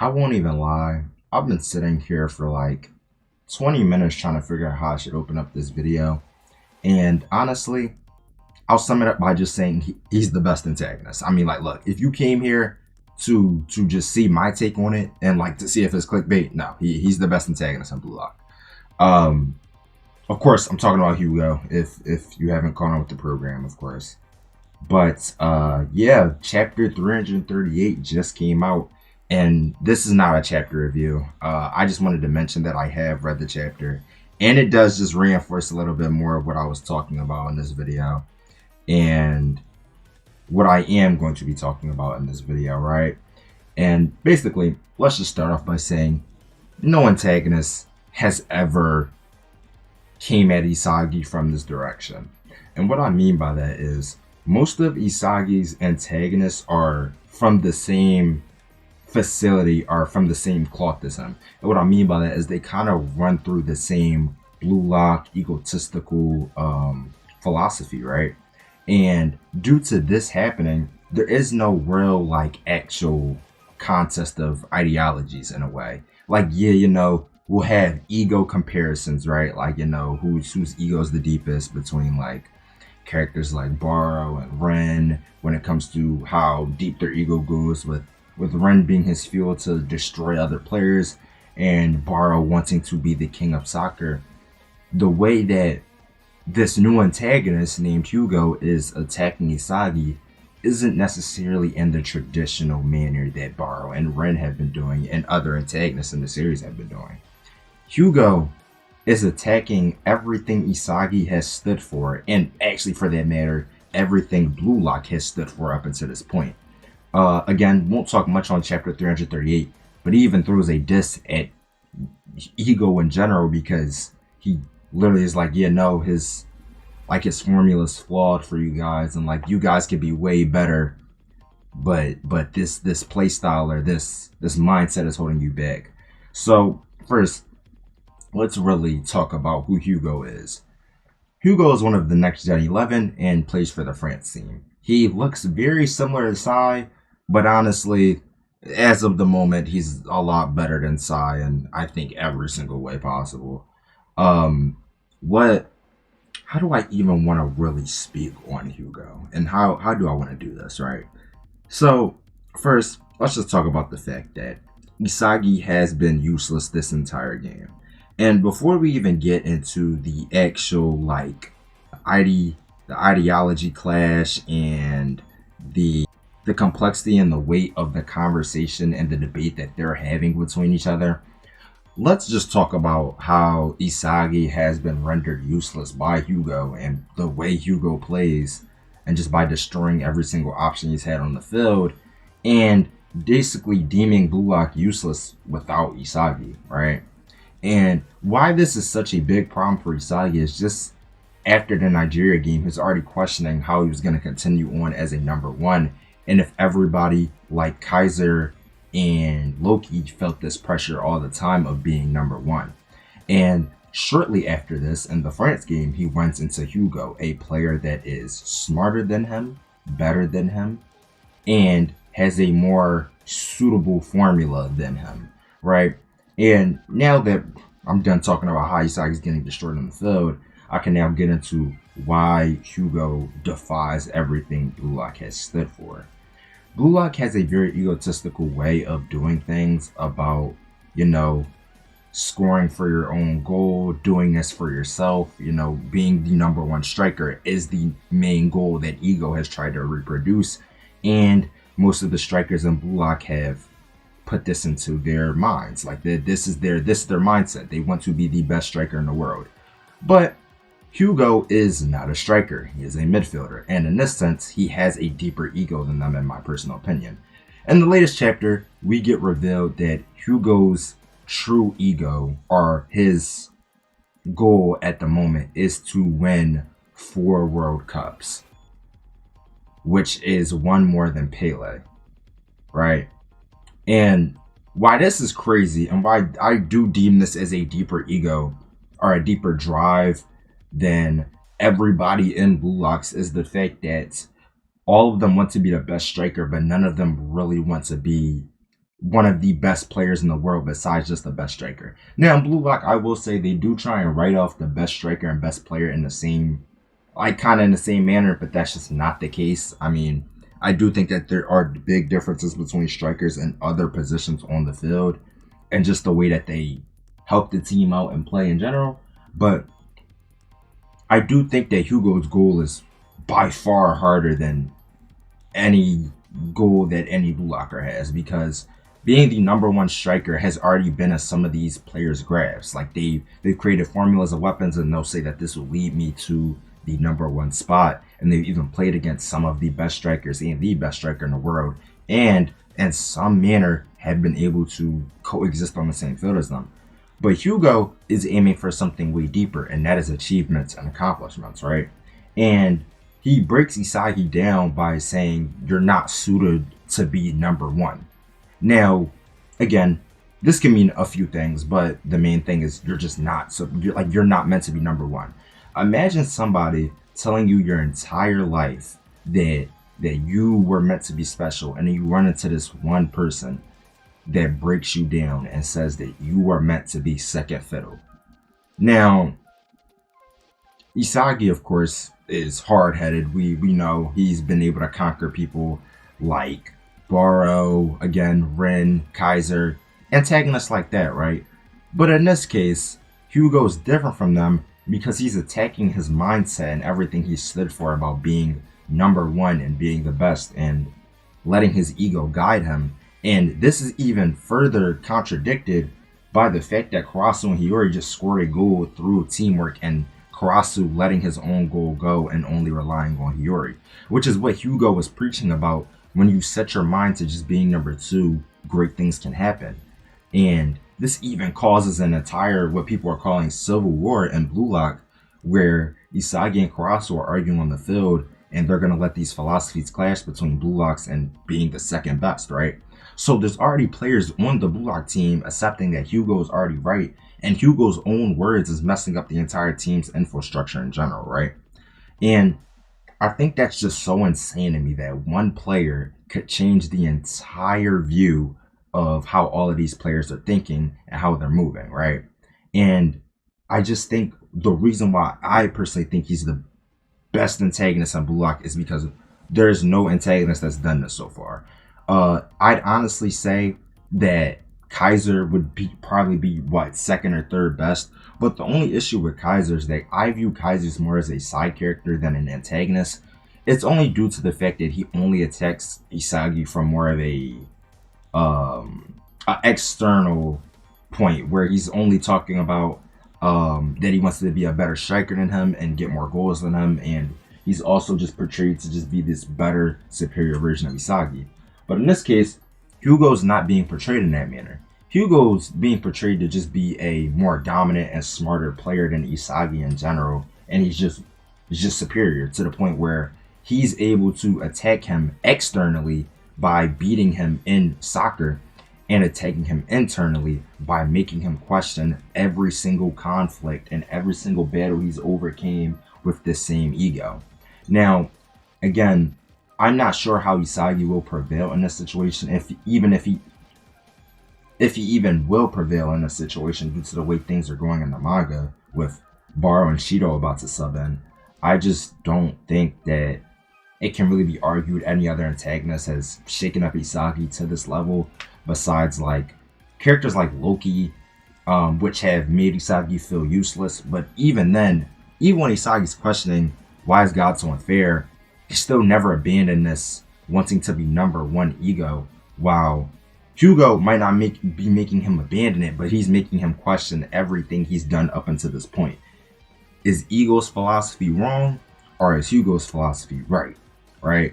I won't even lie. I've been sitting here for like 20 minutes trying to figure out how I should open up this video. And honestly, I'll sum it up by just saying he's the best antagonist. I mean, like, look, if you came here to just see my take on it and like to see if it's clickbait, no, he's the best antagonist in Blue Lock. Um, of course, I'm talking about Hugo. If you haven't caught on with the program, of course. But yeah, chapter 338 just came out, and this is not a chapter review. I just wanted to mention that I have read the chapter, and it does just reinforce a little bit more of what I was talking about in this video, and what I am going to be talking about in this video, right? And basically, let's just start off by saying no antagonist has ever came at Isagi from this direction. And what I mean by that is most of Isagi's antagonists are from the same facility, are from the same cloth as him. And what I mean by that is they kind of run through the same blue lock egotistical philosophy, right? And due to this happening, there is no real like actual contest of ideologies in a way. Like, yeah, we'll have ego comparisons, right? Like, whose ego is the deepest between like characters like Barrow and Ren when it comes to how deep their ego goes, with Ren being his fuel to destroy other players and Barrow wanting to be the king of soccer. The way that this new antagonist named Hugo is attacking Isagi isn't necessarily in the traditional manner that Barrow and Ren have been doing and other antagonists in the series have been doing. Hugo is attacking everything Isagi has stood for, and actually, for that matter, everything Blue Lock has stood for up until this point. Again, won't talk much on chapter 338, but he even throws a diss at Ego in general because he literally is like, yeah, no, his formula is flawed for you guys, and like you guys could be way better, but this play style or this mindset is holding you back. So first, let's really talk about who Hugo is. Hugo is one of the next Gen 11 and plays for the France team. He looks very similar to Sai, but honestly, as of the moment, he's a lot better than Sai in I think every single way possible. Um, what? How do I even want to really speak on Hugo, and how do I want to do this, right? So first, let's just talk about the fact that Isagi has been useless this entire game. And before we even get into the actual like the ideology clash and the complexity and the weight of the conversation and the debate that they're having between each other, let's just talk about how Isagi has been rendered useless by Hugo and the way Hugo plays, and just by destroying every single option he's had on the field and basically deeming Blue Lock useless without Isagi, right? And why this is such a big problem for Isagi is just after the Nigeria game, he's already questioning how he was going to continue on as a number one. And if everybody like Kaiser and Loki felt this pressure all the time of being number one. And shortly after this, in the France game, he went into Hugo, a player that is smarter than him, better than him, and has a more suitable formula than him, right? And now that I'm done talking about how Isagi's getting destroyed on the field, I can now get into why Hugo defies everything Blue Lock has stood for. Blue Lock has a very egotistical way of doing things about, scoring for your own goal, doing this for yourself, being the number one striker is the main goal that Ego has tried to reproduce. And most of the strikers in Blue Lock have put this into their minds. Like this is their mindset. They want to be the best striker in the world. But Hugo is not a striker. He is a midfielder. And in this sense, he has a deeper ego than them, in my personal opinion. In the latest chapter, we get revealed that Hugo's true ego, or his goal at the moment, is to win 4 World Cups, which is one more than Pele, right? And why this is crazy and why I do deem this as a deeper ego or a deeper drive than everybody in Blue Locks is the fact that all of them want to be the best striker, but none of them really want to be one of the best players in the world besides just the best striker. Now, in Blue Lock, I will say they do try and write off the best striker and best player in the same, like kind of in the same manner, but that's just not the case. I mean, I do think that there are big differences between strikers and other positions on the field and just the way that they help the team out and play in general. But I do think that Hugo's goal is by far harder than any goal that any blue locker has, because being the number one striker has already been in some of these players' graphs. Like they've created formulas of weapons and they'll say that this will lead me to the number one spot. And they've even played against some of the best strikers and the best striker in the world, and in some manner have been able to coexist on the same field as them. But Hugo is aiming for something way deeper, and that is achievements and accomplishments, right? And he breaks Isagi down by saying you're not suited to be number one. Now, again, this can mean a few things, but the main thing is you're just not. So you're not meant to be number one. Imagine somebody telling you your entire life that you were meant to be special, and then you run into this one person that breaks you down and says that you are meant to be second fiddle. Now, Isagi, of course, is hard-headed. We know he's been able to conquer people like Baro, again, Ren, Kaiser, antagonists like that, right? But in this case, Hugo's different from them because he's attacking his mindset and everything he stood for about being number one and being the best and letting his ego guide him. And this is even further contradicted by the fact that Karasu and Hiyori just scored a goal through teamwork and Karasu letting his own goal go and only relying on Hiyori, which is what Hugo was preaching about. When you set your mind to just being number two, great things can happen. And this even causes an entire, what people are calling civil war in Blue Lock, where Isagi and Karasu are arguing on the field, and they're going to let these philosophies clash between Blue Locks and being the second best, right? So there's already players on the Blue Lock team accepting that Hugo is already right, and Hugo's own words is messing up the entire team's infrastructure in general, right? And I think that's just so insane to me that one player could change the entire view of how all of these players are thinking and how they're moving, right? And I just think the reason why I personally think he's the best antagonist on Blue Lock is because there's no antagonist that's done this so far. I'd honestly say that Kaiser would probably be second or third best. But the only issue with Kaiser is that I view Kaiser more as a side character than an antagonist. It's only due to the fact that he only attacks Isagi from more of a external point, where he's only talking about that he wants to be a better striker than him and get more goals than him, and he's also just portrayed to just be this better, superior version of Isagi. But in this case, Hugo's not being portrayed in that manner. Hugo's being portrayed to just be a more dominant and smarter player than Isagi in general, and he's just superior to the point where he's able to attack him externally by beating him in soccer and attacking him internally by making him question every single conflict and every single battle he's overcame with this same ego. Now, again, I'm not sure how Isagi will prevail in this situation, if he even will prevail in this situation due to the way things are going in the manga with Baro and Shido about to sub in. I just don't think that it can really be argued any other antagonist has shaken up Isagi to this level besides like characters like Loki, which have made Isagi feel useless. But even then, even when Isagi's questioning why is God so unfair, he still never abandoned this wanting to be number one ego, while Hugo might not be making him abandon it, but he's making him question everything he's done up until this point. Is Ego's philosophy wrong, or is Hugo's philosophy right? Right?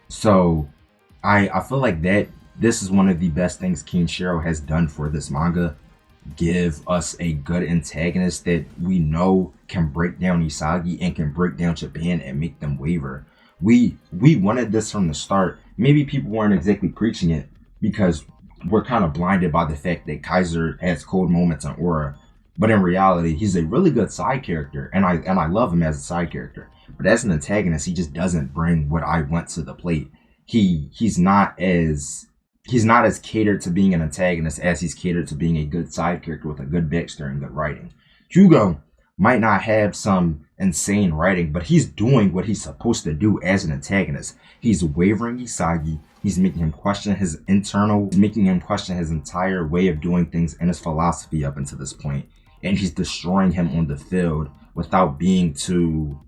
So I feel like that this is one of the best things Kenshiro has done for this manga. Give us a good antagonist that we know can break down Isagi and can break down Japan and make them waver. We wanted this from the start. Maybe people weren't exactly preaching it because we're kind of blinded by the fact that Kaiser has cold moments on Aura. But in reality, he's a really good side character, and I love him as a side character. But as an antagonist, he just doesn't bring what I want to the plate. He's not as he's not as catered to being an antagonist as he's catered to being a good side character with a good backstory and good writing. Hugo might not have some insane writing, but he's doing what he's supposed to do as an antagonist. He's wavering Isagi. He's making him question his entire way of doing things and his philosophy up until this point. And he's destroying him on the field without being too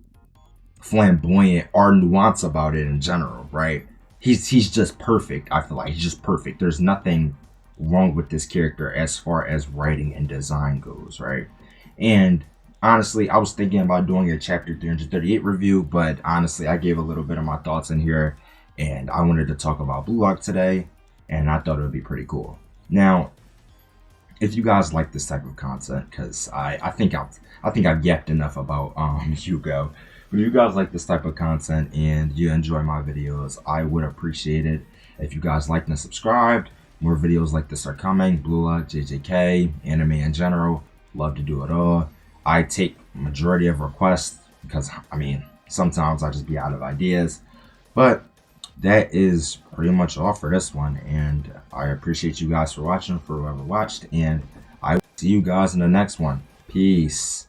flamboyant or nuanced about it in general, right? He's just perfect. I feel like he's just perfect. There's nothing wrong with this character as far as writing and design goes, right? And honestly, I was thinking about doing a chapter 338 review, but honestly, I gave a little bit of my thoughts in here, and I wanted to talk about Blue Lock today, and I thought it would be pretty cool. Now, if you guys like this type of content, because I think I've yapped enough about Hugo. But if you guys like this type of content and you enjoy my videos, I would appreciate it if you guys liked and subscribed. More videos like this are coming. Blue Lock, JJK, anime in general. Love to do it all. I take majority of requests because, I mean, sometimes I just be out of ideas. But that is pretty much all for this one. And I appreciate you guys for watching, for whoever watched. And I will see you guys in the next one. Peace.